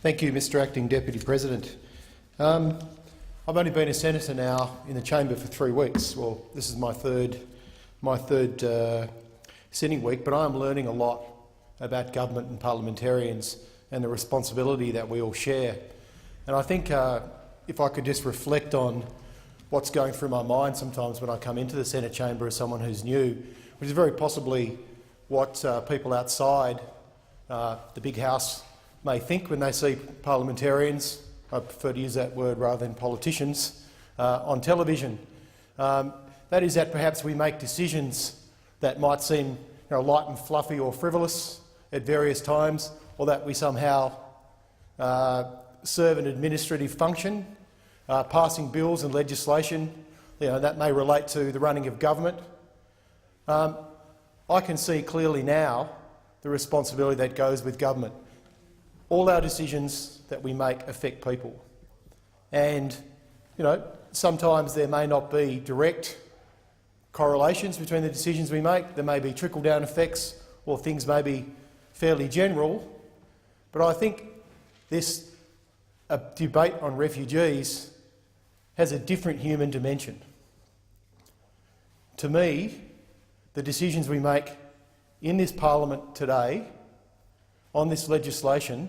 Thank you, Mr Acting Deputy President. I've only been a senator now in the chamber for 3 weeks. Well, this is my third sitting week, but I am learning a lot about government and parliamentarians and the responsibility that we all share. And I think if I could just reflect on what's going through my mind sometimes when I come into the Senate chamber as someone who's new, which is very possibly what people outside the big house may think when they see parliamentarians, I prefer to use that word rather than politicians, on television. That is that perhaps we make decisions that might seem light and fluffy or frivolous at various times, or that we somehow serve an administrative function, passing bills and legislation that may relate to the running of government. I can see clearly now the responsibility that goes with government. All our decisions that we make affect people, and sometimes there may not be direct correlations between the decisions we make. There may be trickle-down effects, or things may be fairly general. But I think this debate on refugees has a different human dimension. To me, the decisions we make in this parliament today on this legislation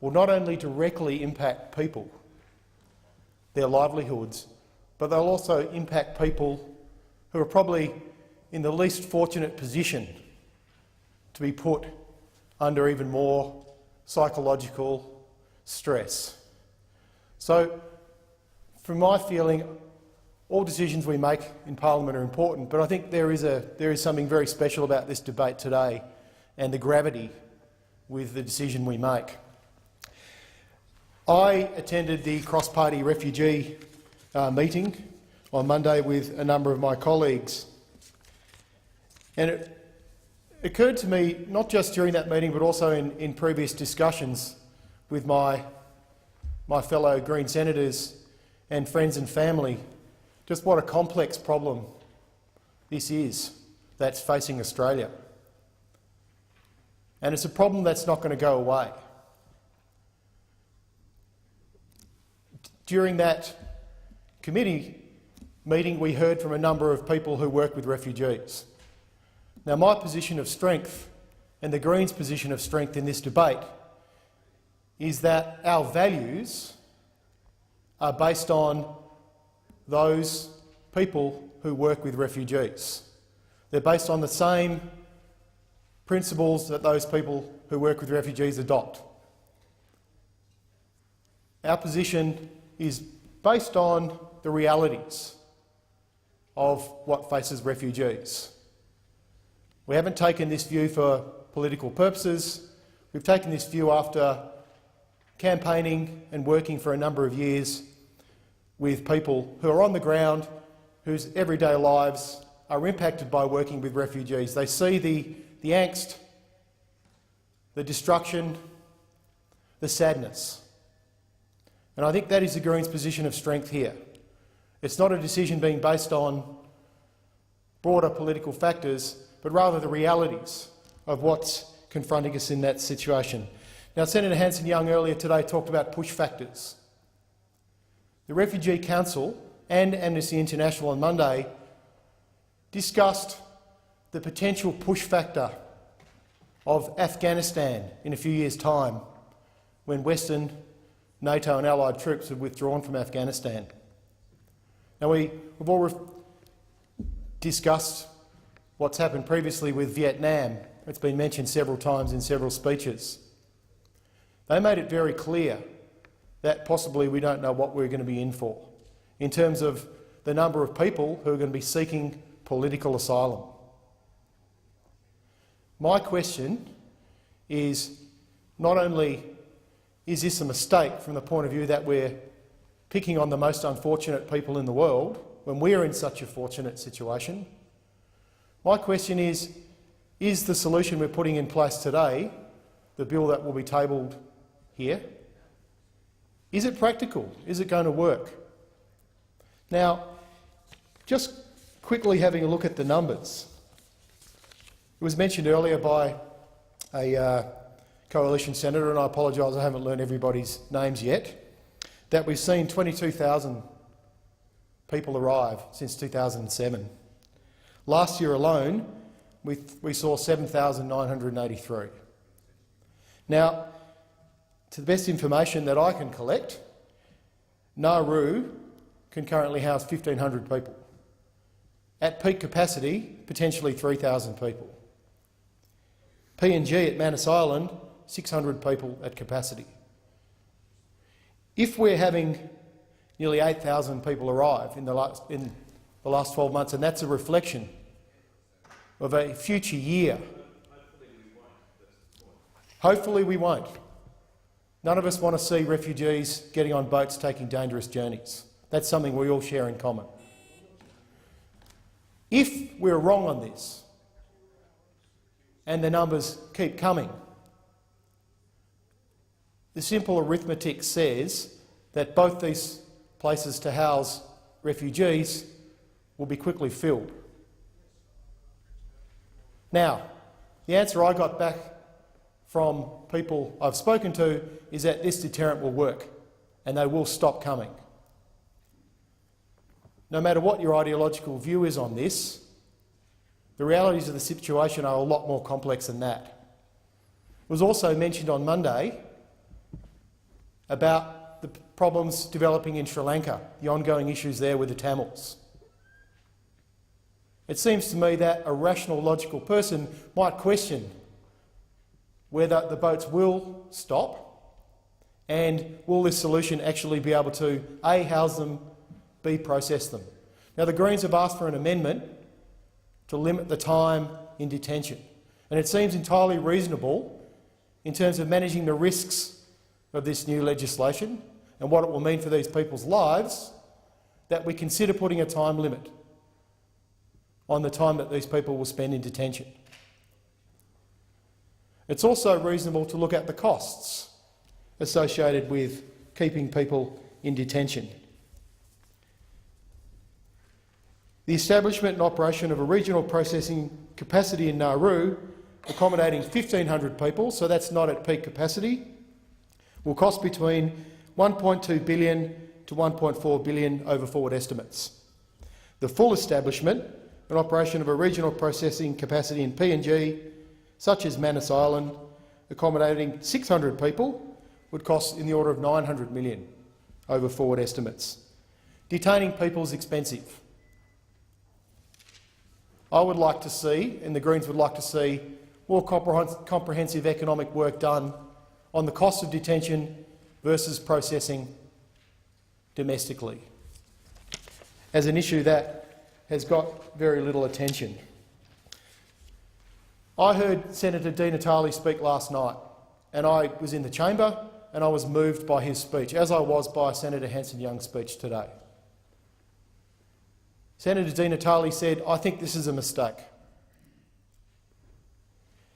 will not only directly impact people, their livelihoods, but they'll also impact people who are probably in the least fortunate position to be put under even more psychological stress. So, from my feeling, all decisions we make in Parliament are important, but I think there is something very special about this debate today and the gravity with the decision we make. I attended the cross-party refugee meeting on Monday with a number of my colleagues, and it occurred to me, not just during that meeting but also in previous discussions with my fellow Green senators and friends and family, just what a complex problem this is that's facing Australia. And it's a problem that's not going to go away. During that committee meeting, we heard from a number of people who work with refugees. Now, my position of strength and the Greens' position of strength in this debate is that our values are based on those people who work with refugees. They're based on the same principles that those people who work with refugees adopt. Our position is based on the realities of what faces refugees. We haven't taken this view for political purposes. We've taken this view after campaigning and working for a number of years with people who are on the ground, whose everyday lives are impacted by working with refugees. They see the angst, the destruction, the sadness. And I think that is the Greens' position of strength here. It's not a decision being based on broader political factors, but rather the realities of what's confronting us in that situation. Now, Senator Hanson-Young earlier today talked about push factors. The Refugee Council and Amnesty International on Monday discussed the potential push factor of Afghanistan in a few years' time, when Western, NATO and allied troops have withdrawn from Afghanistan. Now, we've all discussed what's happened previously with Vietnam. It's been mentioned several times in several speeches. They made it very clear that possibly we don't know what we're going to be in for, in terms of the number of people who are going to be seeking political asylum. My question is, not only is this a mistake from the point of view that we're picking on the most unfortunate people in the world when we're in such a fortunate situation, my question is the solution we're putting in place today, the bill that will be tabled here, is it practical? Is it going to work? Now, just quickly having a look at the numbers. It was mentioned earlier by a coalition senator, and I apologise I haven't learned everybody's names yet, that we've seen 22,000 people arrive since 2007. Last year alone, we saw 7,983. Now, to the best information that I can collect, Nauru can currently house 1,500 people. At peak capacity, potentially 3,000 people. PNG at Manus Island, 600 people at capacity. If we're having nearly 8,000 people arrive in the last 12 months, and that's a reflection of a future year, hopefully we won't. None of us want to see refugees getting on boats taking dangerous journeys. That's something we all share in common. If we're wrong on this, and the numbers keep coming, the simple arithmetic says that both these places to house refugees will be quickly filled. Now, the answer I got back from people I've spoken to is that this deterrent will work and they will stop coming. No matter what your ideological view is on this, the realities of the situation are a lot more complex than that. It was also mentioned on Monday about the problems developing in Sri Lanka, the ongoing issues there with the Tamils. It seems to me that a rational, logical person might question whether the boats will stop and will this solution actually be able to A, house them, B, process them. Now, the Greens have asked for an amendment to limit the time in detention, and it seems entirely reasonable in terms of managing the risks of this new legislation and what it will mean for these people's lives, that we consider putting a time limit on the time that these people will spend in detention. It's also reasonable to look at the costs associated with keeping people in detention. The establishment and operation of a regional processing capacity in Nauru, accommodating 1,500 people, so that's not at peak capacity, will cost between $1.2 billion to $1.4 billion over forward estimates. The full establishment and operation of a regional processing capacity in PNG, such as Manus Island, accommodating 600 people, would cost in the order of $900 million over forward estimates. Detaining people is expensive. I would like to see, and the Greens would like to see, more comprehensive economic work done on the cost of detention versus processing domestically, as an issue that has got very little attention. I heard Senator Di Natale speak last night, and I was in the chamber and I was moved by his speech, as I was by Senator Hanson-Young's speech today. Senator Di Natale said, "I think this is a mistake.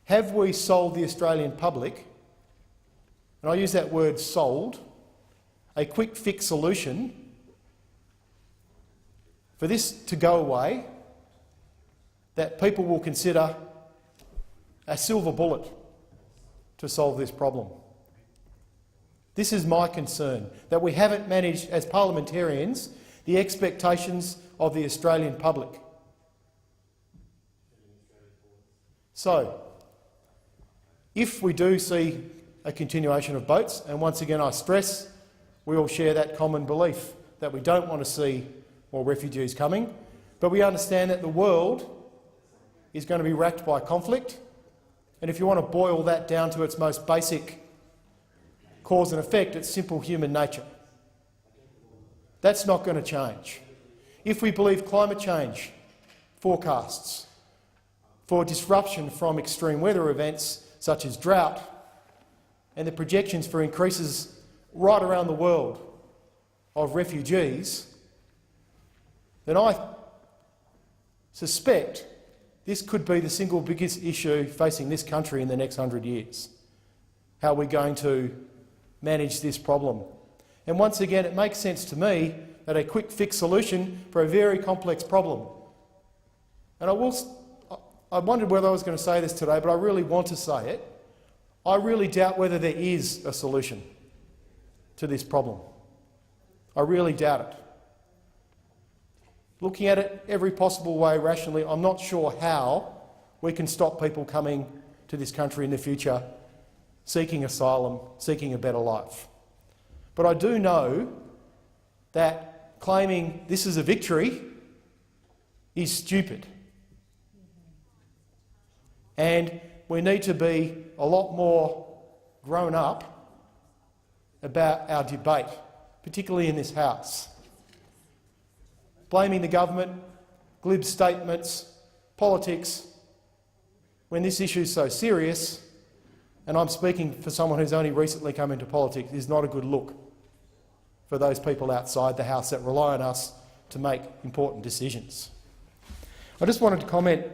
Have we sold the Australian public," and I use that word sold, "a quick fix solution for this to go away that people will consider a silver bullet to solve this problem?" This is my concern, that we haven't managed as parliamentarians the expectations of the Australian public. So, if we do see a continuation of boats, and once again I stress, we all share that common belief that we don't want to see more refugees coming, but we understand that the world is going to be racked by conflict, and if you want to boil that down to its most basic cause and effect, it's simple human nature. That's not going to change. If we believe climate change forecasts for disruption from extreme weather events such as drought and the projections for increases right around the world of refugees, then I suspect this could be the single biggest issue facing this country in the next 100 years. How are we going to manage this problem? And once again, it makes sense to me that a quick fix solution for a very complex problem. And I wondered whether I was going to say this today, but I really want to say it. I really doubt whether there is a solution to this problem. I really doubt it. Looking at it every possible way rationally, I'm not sure how we can stop people coming to this country in the future seeking asylum, seeking a better life. But I do know that claiming this is a victory is stupid. And we need to be a lot more grown up about our debate, particularly in this House. Blaming the government, glib statements, politics, when this issue is so serious, and I'm speaking for someone who's only recently come into politics, is not a good look for those people outside the House that rely on us to make important decisions. I just wanted to comment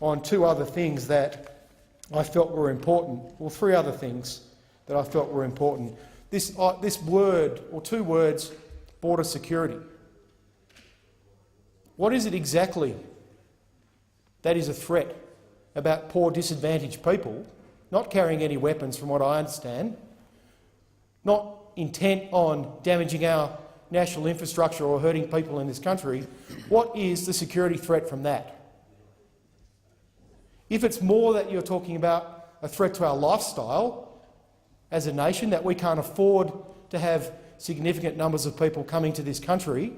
on two other things that I felt were important, or three other things that I felt were important. This word, or two words, border security. What is it exactly that is a threat about poor, disadvantaged people not carrying any weapons, from what I understand, not intent on damaging our national infrastructure or hurting people in this country? What is the security threat from that? If it's more that you're talking about a threat to our lifestyle as a nation, that we can't afford to have significant numbers of people coming to this country,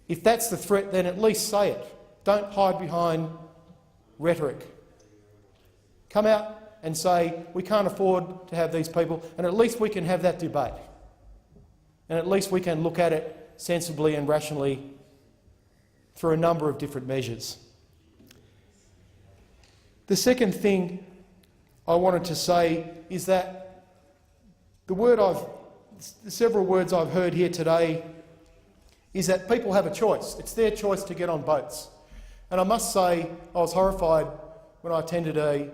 if that's the threat, then at least say it. Don't hide behind rhetoric. Come out and say we can't afford to have these people, and at least we can have that debate. And at least we can look at it sensibly and rationally through a number of different measures. The second thing I wanted to say is that the several words I've heard here today is that people have a choice. It's their choice to get on boats. And I must say I was horrified when I attended a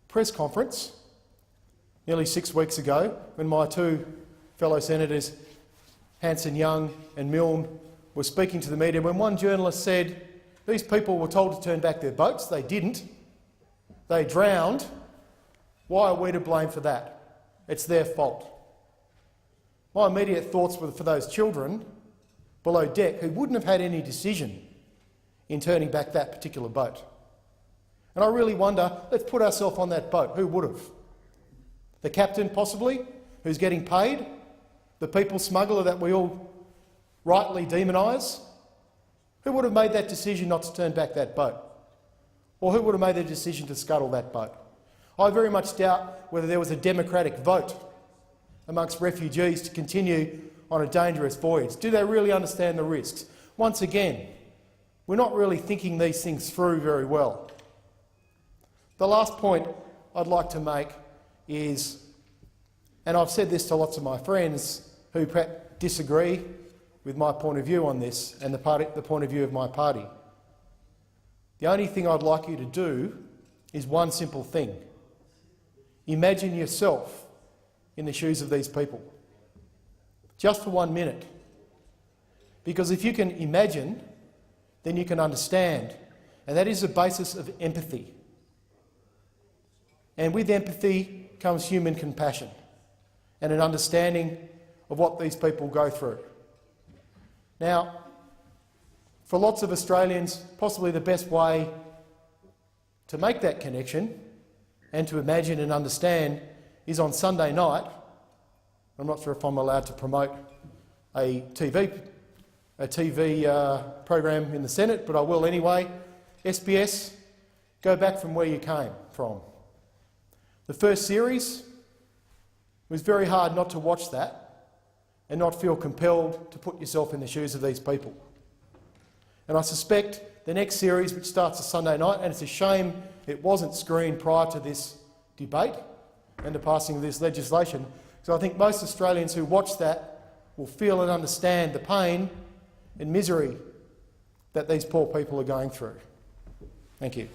press conference nearly 6 weeks ago when my two fellow senators, Hanson-Young and Milne, were speaking to the media, when one journalist said, "These people were told to turn back their boats. They didn't. They drowned. Why are we to blame for that? It's their fault." My immediate thoughts were for those children below deck who wouldn't have had any decision in turning back that particular boat. And I really wonder, let's put ourselves on that boat. Who would have? The captain, possibly, who's getting paid? The people smuggler that we all rightly demonise? Who would have made that decision not to turn back that boat? Or who would have made the decision to scuttle that boat? I very much doubt whether there was a democratic vote amongst refugees to continue on a dangerous voyage. Do they really understand the risks? Once again, we're not really thinking these things through very well. The last point I'd like to make is, and I've said this to lots of my friends who disagree with my point of view on this and the point of view of my party. The only thing I'd like you to do is one simple thing. Imagine yourself in the shoes of these people, just for 1 minute. Because if you can imagine, then you can understand, and that is the basis of empathy. And with empathy comes human compassion and an understanding of what these people go through. Now, for lots of Australians, possibly the best way to make that connection and to imagine and understand is on Sunday night. I'm not sure if I'm allowed to promote a TV program in the Senate, but I will anyway. SBS, go back from where you came from. The first series, it was very hard not to watch that and not feel compelled to put yourself in the shoes of these people. And I suspect the next series, which starts a Sunday night, and it's a shame it wasn't screened prior to this debate and the passing of this legislation, because I think most Australians who watch that will feel and understand the pain and misery that these poor people are going through. Thank you.